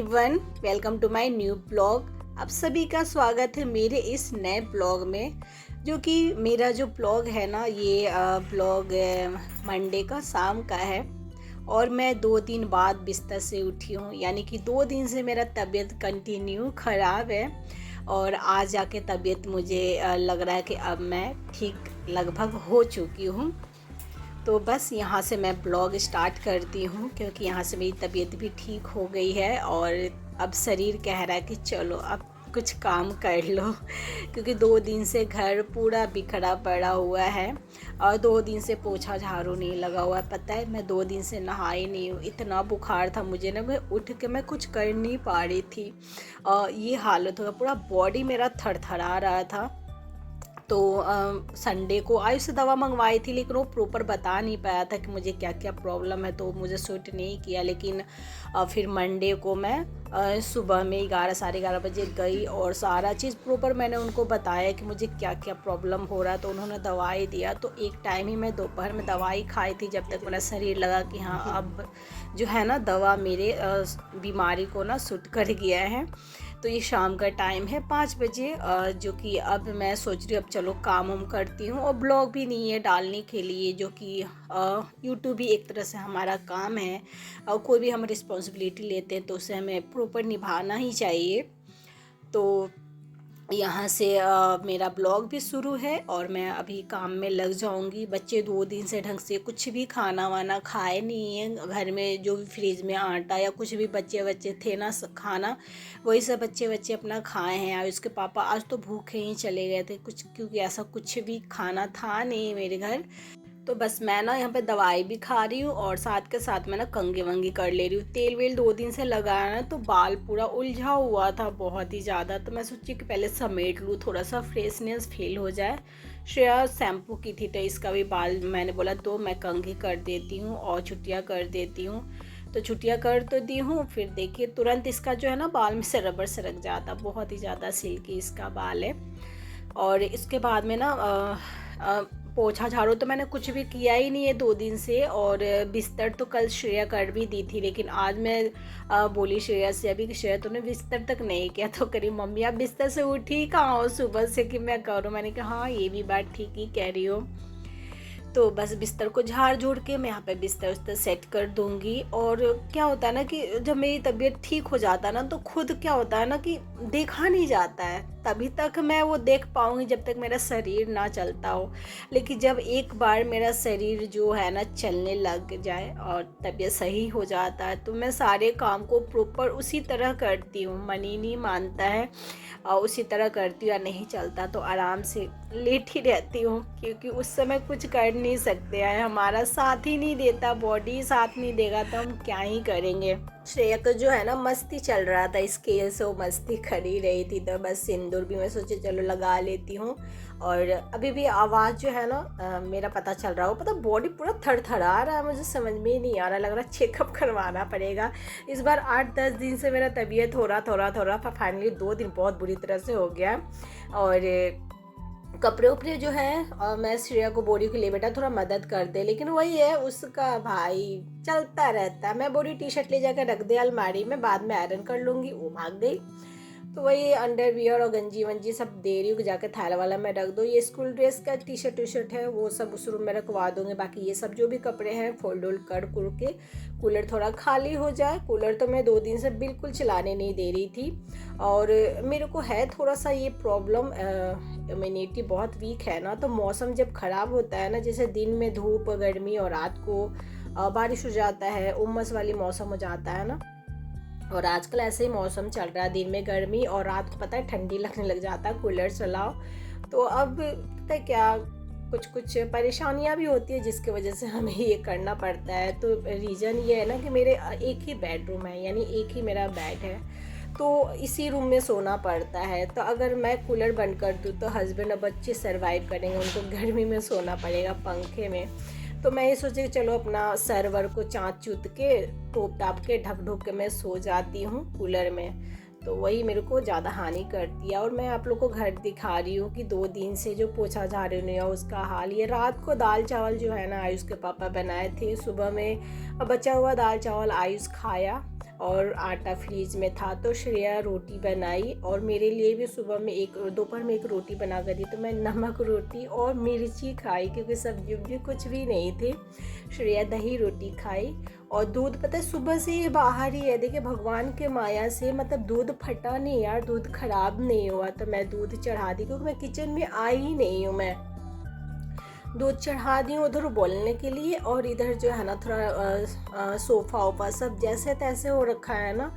Everyone, welcome to my new blog. आप सभी का स्वागत है मेरे इस नए ब्लॉग में। जो कि मेरा जो ब्लॉग है ना, ये ब्लॉग मंडे का शाम का है। और मैं 2 दिन बाद बिस्तर से उठी हूँ, यानी कि 2 दिन से मेरा तबीयत कंटिन्यू ख़राब है। और आज जाके तबीयत मुझे लग रहा है कि अब मैं ठीक लगभग हो चुकी हूँ। तो बस यहाँ से मैं ब्लॉग स्टार्ट करती हूँ, क्योंकि यहाँ से मेरी तबीयत भी ठीक हो गई है और अब शरीर कह रहा है कि चलो अब कुछ काम कर लो क्योंकि 2 दिन से घर पूरा बिखरा पड़ा हुआ है और 2 दिन से पोछा झाड़ू नहीं लगा हुआ है। पता है, मैं 2 दिन से नहाई नहीं हूँ। इतना बुखार था मुझे ना, मैं उठ के मैं कुछ कर नहीं पा रही थी और ये हालत हो गया, पूरा बॉडी मेरा थरथरा रहा था। तो संडे को आयुष से दवा मंगवाई थी, लेकिन वो प्रॉपर बता नहीं पाया था कि मुझे क्या क्या प्रॉब्लम है, तो मुझे सूट नहीं किया। लेकिन फिर मंडे को मैं सुबह में 11-11:30 बजे गई और सारा चीज़ प्रॉपर मैंने उनको बताया कि मुझे क्या क्या प्रॉब्लम हो रहा है। तो उन्होंने दवाई दिया। तो एक टाइम ही मैं दोपहर में दवाई खाई थी, जब तक मेरा शरीर लगा कि हाँ अब जो है ना दवा मेरे बीमारी को ना सूट कर गया है। तो ये शाम का टाइम है 5 बजे, जो कि अब मैं सोच रही हूँ अब चलो काम वाम करती हूँ। और ब्लॉग भी नहीं है डालने के लिए, जो कि यूट्यूब भी एक तरह से हमारा काम है और कोई भी हम रिस्पॉन्सिबिलिटी लेते हैं तो उसे हमें प्रॉपर निभाना ही चाहिए। तो यहाँ से मेरा ब्लॉग भी शुरू है और मैं अभी काम में लग जाऊँगी। बच्चे 2 दिन से ढंग से कुछ भी खाना वाना खाए नहीं हैं। घर में जो भी फ्रिज में आटा या कुछ भी बच्चे बच्चे थे ना खाना, वही सब बच्चे बच्चे अपना खाए हैं। और उसके पापा आज तो भूखे ही चले गए थे कुछ, क्योंकि ऐसा कुछ भी खाना था नहीं मेरे घर। तो बस मैं ना यहाँ पे दवाई भी खा रही हूँ और साथ के साथ मैं ना कंघी वंगी कर ले रही हूँ। तेल वेल 2 दिन से लगाया ना, तो बाल पूरा उलझा हुआ था बहुत ही ज़्यादा। तो मैं सोची कि पहले समेट लूँ, थोड़ा सा फ्रेशनेस फील हो जाए। श्रेया शैम्पू की थी तो इसका भी बाल मैंने बोला तो मैं कंघी कर देती हूँ और छुट्टियाँ कर देती हूँ। तो छुट्टियाँ कर तो दी हूँ, फिर देखिए तुरंत इसका जो है ना बाल में से रबर सरक जाता, बहुत ही ज़्यादा सिल्की इसका बाल है। और इसके बाद में ना पोछा झाड़ू तो मैंने कुछ भी किया ही नहीं है 2 दिन से। और बिस्तर तो कल श्रेया कर भी दी थी, लेकिन आज मैं बोली श्रेया से अभी कि श्रेया तूने बिस्तर तक नहीं किया। तो करी मम्मी आप बिस्तर से उठी कहाँ हो सुबह से कि मैं करूँ। मैंने कहा हाँ ये भी बात ठीक ही कह रही हो। तो बस बिस्तर को झाड़ झूड़ के मैं यहाँ पे बिस्तर उस्तर सेट कर दूँगी। और क्या होता है ना कि जब मेरी तबीयत ठीक हो जाता है ना, तो खुद क्या होता है ना कि देखा नहीं जाता है। तभी तक मैं वो देख पाऊँगी जब तक मेरा शरीर ना चलता हो। लेकिन जब एक बार मेरा शरीर जो है ना चलने लग जाए और तबीयत सही हो जाता है, तो मैं सारे काम को प्रॉपर उसी तरह करती हूँ। मन ही नहीं मानता है और उसी तरह करती हूँ। या नहीं चलता तो आराम से लेट ही रहती हूँ, क्योंकि उस समय कुछ कर नहीं सकते हैं। हमारा साथ ही नहीं देता, बॉडी साथ नहीं देगा तो हम क्या ही करेंगे। श्रेया को जो है ना मस्ती चल रहा था, स्केल से वो मस्ती खड़ी रही थी। तो बस सिंदूर भी मैं सोचे चलो लगा लेती हूँ। और अभी भी आवाज़ जो है ना मेरा पता चल रहा हो, पता बॉडी पूरा थरथरा रहा है, मुझे समझ में ही नहीं आ रहा। लग रहा चेकअप करवाना पड़ेगा। इस बार 8-10 दिन से मेरा तबीयत हो रहा फाइनली 2 दिन बहुत बुरी तरह से हो गया। और कपड़े उपड़े जो है मैं श्रेया को बोरी को ले बेटा थोड़ा मदद कर दे, लेकिन वही है उसका भाई चलता रहता है। मैं बोरी टी शर्ट ले जाकर रख दे अलमारी में, बाद में आयरन कर लूँगी, वो भाग गई। तो वही अंडरवियर और गंजी वंजी सब दे रही हूँ जाकर थाला वाला में रख दो। ये स्कूल ड्रेस का टी शर्ट है वो सब उस रूम में रखवा दूँगी। बाकी ये सब जो भी कपड़े हैं फोल्ड वोल्ड कर के कूलर थोड़ा खाली हो जाए। कूलर तो मैं 2 दिन से बिल्कुल चलाने नहीं दे रही थी। और मेरे को है थोड़ा सा ये प्रॉब्लम, इम्यूनिटी बहुत वीक है ना। तो मौसम जब ख़राब होता है ना, जैसे दिन में धूप गर्मी और रात को बारिश हो जाता है, उमस वाली मौसम हो जाता है ना। और आजकल ऐसे ही मौसम चल रहा है, दिन में गर्मी और रात को पता है ठंडी लगने लग जाता है कूलर चलाओ। तो अब पता है क्या कुछ परेशानियां भी होती है जिसकी वजह से हमें ये करना पड़ता है। तो रीज़न ये है ना कि मेरे एक ही बेडरूम है, यानी एक ही मेरा बेड है, तो इसी रूम में सोना पड़ता है। तो अगर मैं कूलर बंद कर दूँ तो हस्बैंड और बच्चे सर्वाइव करेंगे, उनको गर्मी में सोना पड़ेगा पंखे में। तो मैं ये सोची कि चलो अपना सर्वर को चाँच चूत के टोप टाप के ढक ढुक के मैं सो जाती हूँ कूलर में। तो वही मेरे को ज़्यादा हानि करती है। और मैं आप लोग को घर दिखा रही हूँ कि 2 दिन से जो पोछा झाड़ू नहीं है उसका हाल ये। रात को दाल चावल जो है ना आयुष के पापा बनाए थे, सुबह में बचा हुआ दाल चावल आयुष खाया और आटा फ्रीज में था। तो श्रेया रोटी बनाई और मेरे लिए भी सुबह में दोपहर में एक रोटी बना कर दी। तो मैं नमक रोटी और मिर्ची खाई क्योंकि सब्जी उब्जी कुछ भी नहीं थे। श्रेया दही रोटी खाई और दूध पता है सुबह से ये बाहर ही है। देखिए भगवान के माया से मतलब दूध फटा नहीं यार, दूध खराब नहीं हुआ। तो मैं दूध चढ़ा दी क्योंकि मैं किचन में आई ही नहीं हूँ। मैं दूध चढ़ा दी हूँ उधर बोलने के लिए और इधर जो है ना थोड़ा सोफ़ा वोफा सब जैसे तैसे हो रखा है ना,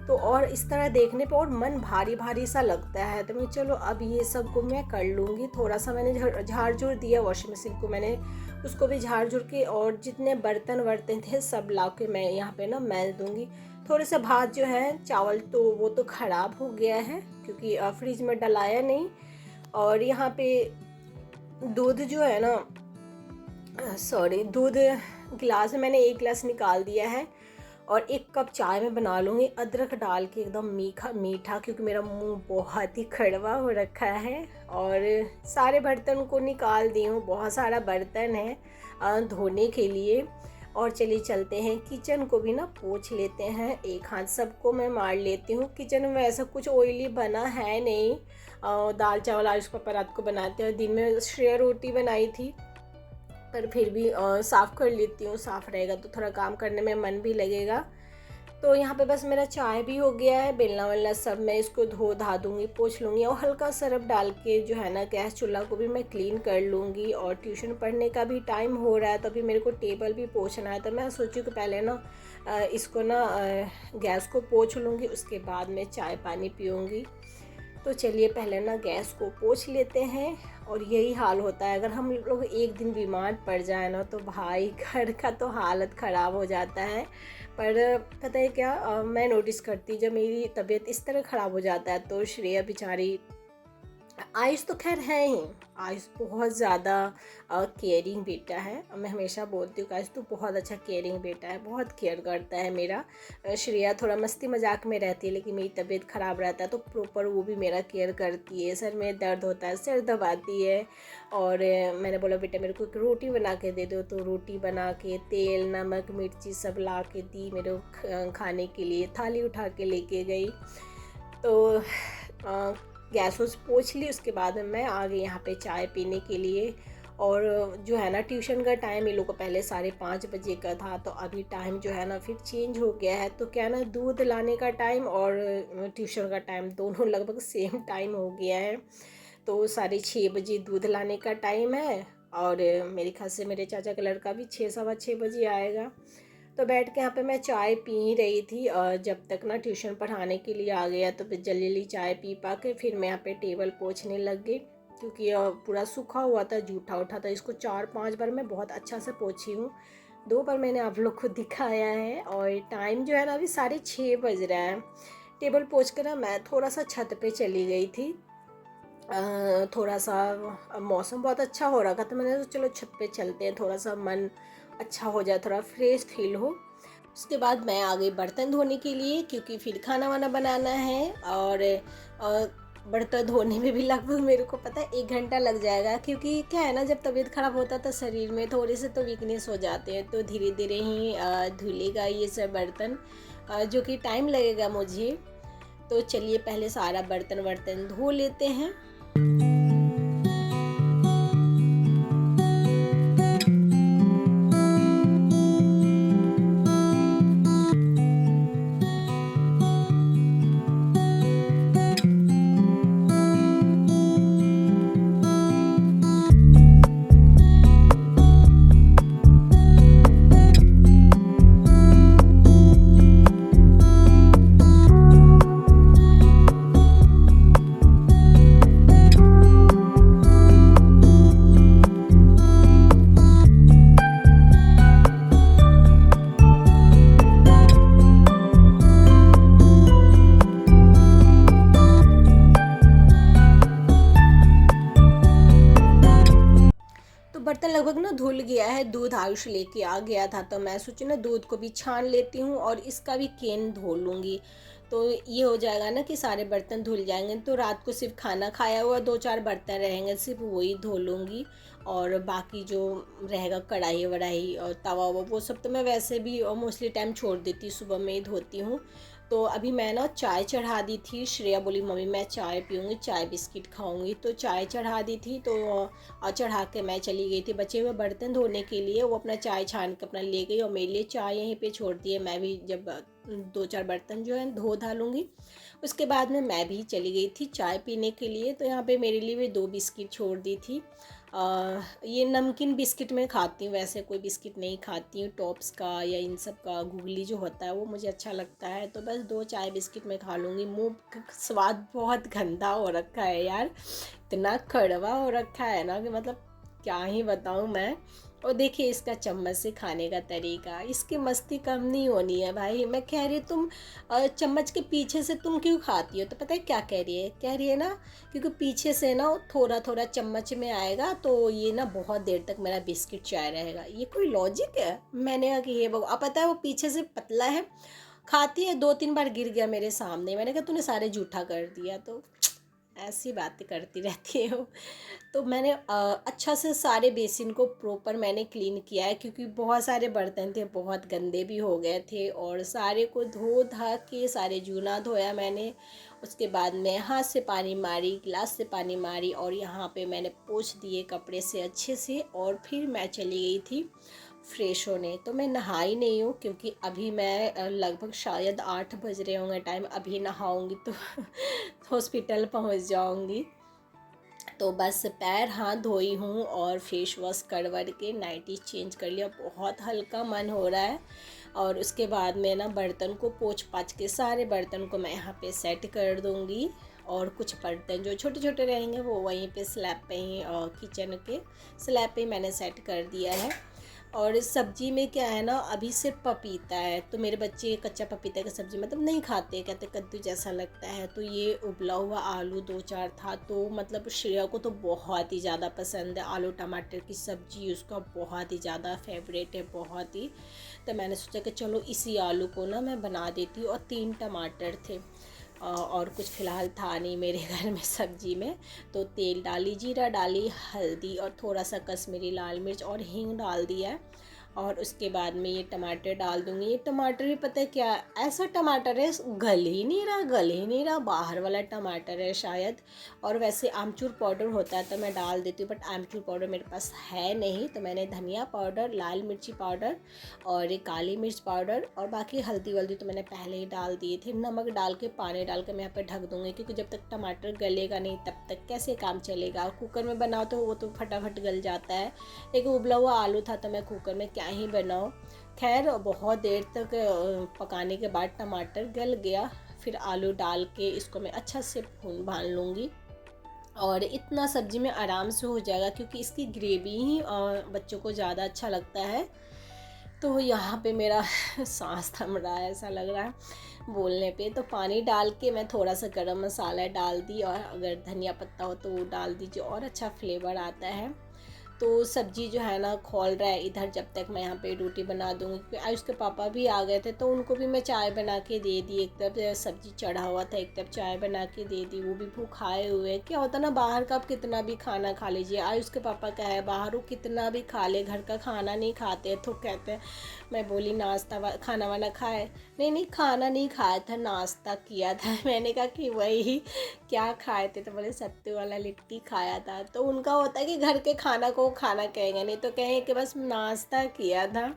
तो और इस तरह देखने पे और मन भारी भारी सा लगता है। तो मैं चलो अब ये सब को मैं कर लूँगी। थोड़ा सा मैंने झाड़ झूड़ दिया, वॉशिंग मशीन को मैंने उसको भी झाड़ झूड़ के और जितने बर्तन वर्तन थे सब ला के मैं यहाँ पे ना मैल दूँगी। थोड़े से भात जो है चावल तो वो तो ख़राब हो गया है क्योंकि फ्रिज में डलाया नहीं। और यहाँ पे दूध जो है ना दूध गिलास में मैंने 1 गिलास निकाल दिया है और 1 कप चाय में बना लूँगी अदरक डाल के एकदम मीठा मीठा, क्योंकि मेरा मुंह बहुत ही कड़वा हो रखा है। और सारे बर्तन को निकाल दी हूँ, बहुत सारा बर्तन है धोने के लिए। और चलिए चलते हैं किचन को भी ना पोंछ लेते हैं, एक हाथ सबको मैं मार लेती हूँ। किचन में ऐसा कुछ ऑयली बना है नहीं, दाल चावल आज पापा रात को बनाते हैं। दिन में श्रेया रोटी बनाई थी पर फिर भी साफ़ कर लेती हूँ, साफ़ रहेगा तो थोड़ा काम करने में मन भी लगेगा। तो यहाँ पे बस मेरा चाय भी हो गया है, बेलना वेलना सब मैं इसको धो धा दूँगी, पोंछ लूँगी और हल्का सरफ डाल के जो है ना गैस चूल्हा को भी मैं क्लीन कर लूँगी। और ट्यूशन पढ़ने का भी टाइम हो रहा है तो अभी मेरे को टेबल भी पोंछना है। तो मैं सोची कि पहले ना इसको ना गैस को पोंछ लूँगी, उसके बाद में चाय पानी पीऊँगी। तो चलिए पहले ना गैस को पोंछ लेते हैं। और यही हाल होता है, अगर हम लोग एक दिन बीमार पड़ जाए ना तो भाई घर का तो हालत ख़राब हो जाता है। पर पता है क्या, मैं नोटिस करती जब मेरी तबीयत इस तरह ख़राब हो जाता है तो श्रेया बेचारी, आयुष तो खैर है ही, आयुष बहुत ज़्यादा केयरिंग बेटा है। मैं हमेशा बोलती हूँ आयुष तो बहुत अच्छा केयरिंग बेटा है, बहुत केयर करता है मेरा। श्रेया थोड़ा मस्ती मजाक में रहती है लेकिन मेरी तबीयत ख़राब रहता है तो प्रॉपर वो भी मेरा केयर करती है। सर में दर्द होता है सिर दबाती है और मैंने बोला बेटा मेरे को एक रोटी बना के दे दो, तो रोटी बना के तेल नमक मिर्ची सब ला के दी मेरे खाने के लिए, थाली उठा के लेके गई। तो गैस उस पोंछ ली, उसके बाद मैं आ गई यहाँ पे चाय पीने के लिए। और जो है ना ट्यूशन का टाइम इन लोग को पहले 5:30 बजे का था, तो अभी टाइम जो है ना फिर चेंज हो गया है। तो क्या ना दूध लाने का टाइम और ट्यूशन का टाइम दोनों लगभग सेम टाइम हो गया है। तो 6:30 बजे दूध लाने का टाइम है और मेरे ख्याल से मेरे चाचा का लड़का भी 6 सवा 6 बजे आएगा। तो बैठ के यहाँ पे मैं चाय पी रही थी जब तक ना ट्यूशन पढ़ाने के लिए आ गया। तो फिर जल्दी जल्दी चाय पी पा के फिर मैं यहाँ पे टेबल पोंछने लग गई क्योंकि पूरा सूखा हुआ था, जूठा उठा था। इसको 4-5 बार मैं बहुत अच्छा से पोंछी हूँ, 2 बार मैंने आप लोग को दिखाया है। और टाइम जो है ना अभी 6:30 बज रहा है। टेबल पोंछ कर ना मैं थोड़ा सा छत पे चली गई थी, थोड़ा सा मौसम बहुत अच्छा हो रहा था तो मैंने तो चलो छत पे चलते हैं, थोड़ा सा मन अच्छा हो जाए, थोड़ा फ्रेश फील हो। उसके बाद मैं आ गई बर्तन धोने के लिए क्योंकि फिर खाना वाना बनाना है। और बर्तन धोने में भी लगभग मेरे को पता है 1 घंटा लग जाएगा, क्योंकि क्या है ना जब तबीयत ख़राब होता है तो शरीर में थोड़े से तो वीकनेस हो जाते हैं। तो धीरे धीरे ही धुलेगा ये सब बर्तन, जो कि टाइम लगेगा मुझे। तो चलिए पहले सारा बर्तन वर्तन धो लेते हैं। बर्तन लगभग ना धुल गया है, दूध आयुष लेके आ गया था तो मैं सोची ना दूध को भी छान लेती हूँ और इसका भी केन धो लूँगी। तो ये हो जाएगा ना कि सारे बर्तन धुल जाएंगे। तो रात को सिर्फ खाना खाया हुआ 2-4 बर्तन रहेंगे, सिर्फ वही धो लूँगी। और बाकी जो रहेगा कढ़ाई वढ़ाई और तवा वो सब तो मैं वैसे भी मोस्टली टाइम छोड़ देती हूँ, सुबह में ही धोती हूँ। तो अभी मैं ना चाय चढ़ा दी थी। श्रेया बोली मम्मी मैं चाय पीऊँगी, चाय बिस्किट खाऊंगी, तो चाय चढ़ा दी थी। तो चढ़ा के मैं चली गई थी बचे हुए बर्तन धोने के लिए। वो अपना चाय छान के अपना ले गई और मेरे लिए चाय यहीं पे छोड़ दी है। मैं भी जब 2-4 बर्तन जो है धो धा लूँगी, उसके बाद में मैं भी चली गई थी चाय पीने के लिए। तो यहाँ पे मेरे लिए भी 2 बिस्किट छोड़ दी थी। ये नमकीन बिस्किट मैं खाती हूँ, वैसे कोई बिस्किट नहीं खाती हूँ टॉप्स का या इन सब का। गुगली जो होता है वो मुझे अच्छा लगता है, तो बस 2 चाय बिस्किट मैं खा लूँगी। मुँह का स्वाद बहुत गंदा हो रखा है यार, इतना कड़वा हो रखा है ना कि मतलब क्या ही बताऊँ मैं। और देखिए इसका चम्मच से खाने का तरीका, इसकी मस्ती कम नहीं होनी है भाई। मैं कह रही तुम चम्मच के पीछे से तुम क्यों खाती हो, तो पता है क्या कह रही है ना, क्योंकि पीछे से ना थोड़ा थोड़ा चम्मच में आएगा तो ये ना बहुत देर तक मेरा बिस्किट चाय रहेगा। ये कोई लॉजिक है? मैंने कहा कि ये अब पता है वो पीछे से पतला है, खाती है 2-3 बार गिर गया मेरे सामने। मैंने कहा तूने सारे जूठा कर दिया। तो ऐसी बातें करती रहती हो। तो मैंने अच्छा से सारे बेसिन को प्रॉपर मैंने क्लीन किया है, क्योंकि बहुत सारे बर्तन थे, बहुत गंदे भी हो गए थे। और सारे को धो धा के सारे जूना धोया मैंने। उसके बाद मैं हाथ से पानी मारी, गिलास से पानी मारी, और यहाँ पे मैंने पोंछ दिए कपड़े से अच्छे से। और फिर मैं चली गई थी फ्रेश होने। तो मैं नहाई नहीं हूँ, क्योंकि अभी मैं लगभग शायद 8 बज रहे होंगे टाइम, अभी नहाऊंगी तो हॉस्पिटल पहुँच जाऊंगी। तो बस पैर हाथ धोई हूँ और फेस वॉश करवड़ के नाइटी चेंज कर लिया। बहुत हल्का मन हो रहा है। और उसके बाद मैं ना बर्तन को पोंछ पाछ के सारे बर्तन को मैं यहाँ पे सेट कर दूँगी। और कुछ बर्तन जो छोटे छोटे रहेंगे वो वहीं पे स्लैब पे ही किचन के स्लैब पे ही मैंने सेट कर दिया है। और इस सब्जी में क्या है ना, अभी सिर्फ पपीता है, तो मेरे बच्चे कच्चा पपीता की सब्ज़ी मतलब नहीं खाते, कहते कद्दू जैसा लगता है। तो ये उबला हुआ आलू 2-4 था, तो मतलब श्रेया को तो बहुत ही ज़्यादा पसंद है आलू टमाटर की सब्ज़ी, उसका बहुत ही ज़्यादा फेवरेट है, बहुत ही। तो मैंने सोचा कि चलो इसी आलू को ना मैं बना देती हूँ। और 3 टमाटर थे और कुछ फ़िलहाल था नहीं मेरे घर में सब्ज़ी में। तो तेल डाली, जीरा डाली, हल्दी और थोड़ा सा कश्मीरी लाल मिर्च और हींग डाल दिया है। और उसके बाद में ये टमाटर डाल दूँगी। ये टमाटर भी पता है क्या ऐसा टमाटर है, गल ही नहीं रहा, बाहर वाला टमाटर है शायद। और वैसे आमचूर पाउडर होता है तो मैं डाल देती हूँ, बट आमचूर पाउडर मेरे पास है नहीं। तो मैंने धनिया पाउडर, लाल मिर्ची पाउडर और ये काली मिर्च पाउडर और बाकी हल्दी वल्दी तो मैंने पहले ही डाल दिए थे। नमक डाल के, पानी डाल के मैं यहाँ पर ढक दूँगी, क्योंकि जब तक टमाटर गलेगा नहीं तब तक कैसे काम चलेगा। कुकर में बनाओ तो वो तो फटाफट गल जाता है, एक उबला हुआ आलू था तो मैं कुकर में क्या ही बनाऊँ। खैर बहुत देर तक पकाने के बाद टमाटर गल गया। फिर आलू डाल के इसको मैं अच्छा से भून भान लूँगी और इतना सब्ज़ी में आराम से हो जाएगा, क्योंकि इसकी ग्रेवी ही बच्चों को ज़्यादा अच्छा लगता है। तो यहाँ पे मेरा सांस थम रहा है ऐसा लग रहा है बोलने पे। तो पानी डाल के मैं थोड़ा सा गरम मसाला डाल दी, और अगर धनिया पत्ता हो तो वो डाल दीजिए और अच्छा फ्लेवर आता है। तो सब्जी जो है ना खौल रहा है इधर, जब तक मैं यहाँ पे रोटी बना दूँगी, क्योंकि आज उसके पापा भी आ गए थे तो उनको भी मैं चाय बना के दे दी। एक तरफ सब्जी चढ़ा हुआ था, एक तरफ चाय बना के दे दी, वो भी भूखाए हुए। क्या होता ना बाहर का आप कितना भी खाना खा लीजिए, आज उसके पापा का है बाहर वो कितना भी खा ले, घर का खाना नहीं खाते। तो कहते हैं, मैं बोली नाश्ता खाना वाना खाए? नहीं नहीं खाना नहीं खाया था, नाश्ता किया था। मैंने कहा कि वही क्या खाए थे? तो बोले सत्तू वाला लिट्टी खाया था। तो उनका होता है कि घर के खाना को खाना कहेंगे, नहीं तो कहेंगे कि बस नाश्ता किया था।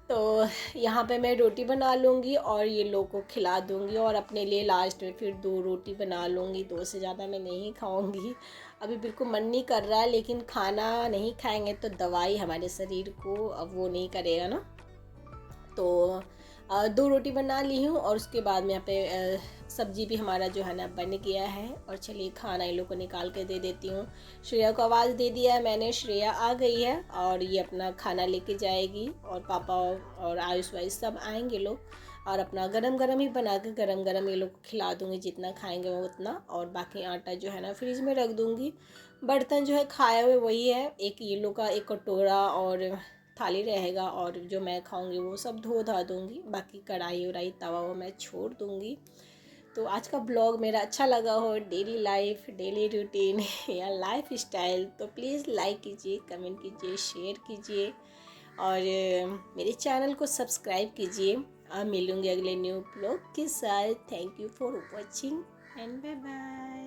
तो यहाँ पे मैं रोटी बना लूँगी और ये लोग को खिला दूँगी, और अपने लिए लास्ट में फिर 2 रोटी बना लूँगी। 2 से ज़्यादा मैं नहीं खाऊँगी, अभी बिल्कुल मन नहीं कर रहा है। लेकिन खाना नहीं खाएंगे तो दवाई हमारे शरीर को अब वो नहीं करेगा ना। तो 2 रोटी बना ली हूँ, और उसके बाद में यहाँ पे सब्जी भी हमारा जो है ना बन गया है। और चलिए खाना इन लोग को निकाल के दे देती हूँ। श्रेया को आवाज़ दे दिया है मैंने, श्रेया आ गई है और ये अपना खाना लेके जाएगी। और पापा और आयुष वायुष सब आएंगे लोग, और अपना गरम गरम ही बना के गरम गरम ये लोग को खिला दूँगी, जितना खाएंगे वो उतना। और बाकी आटा जो है ना फ्रिज में रख दूँगी। बर्तन जो है खाए हुए वही है, एक ये लोग का एक कटोरा और थाली रहेगा, और जो मैं खाऊंगी वो सब धो धा दूँगी। बाकी कढ़ाई वढ़ाई तवा वो मैं छोड़ दूँगी। तो आज का ब्लॉग मेरा अच्छा लगा हो, डेली लाइफ, डेली रूटीन या लाइफ स्टाइल, तो प्लीज़ लाइक कीजिए, कमेंट कीजिए, शेयर कीजिए और मेरे चैनल को सब्सक्राइब कीजिए। और मिलूँगी अगले न्यू ब्लॉग के साथ। Thank you for watching and bye bye.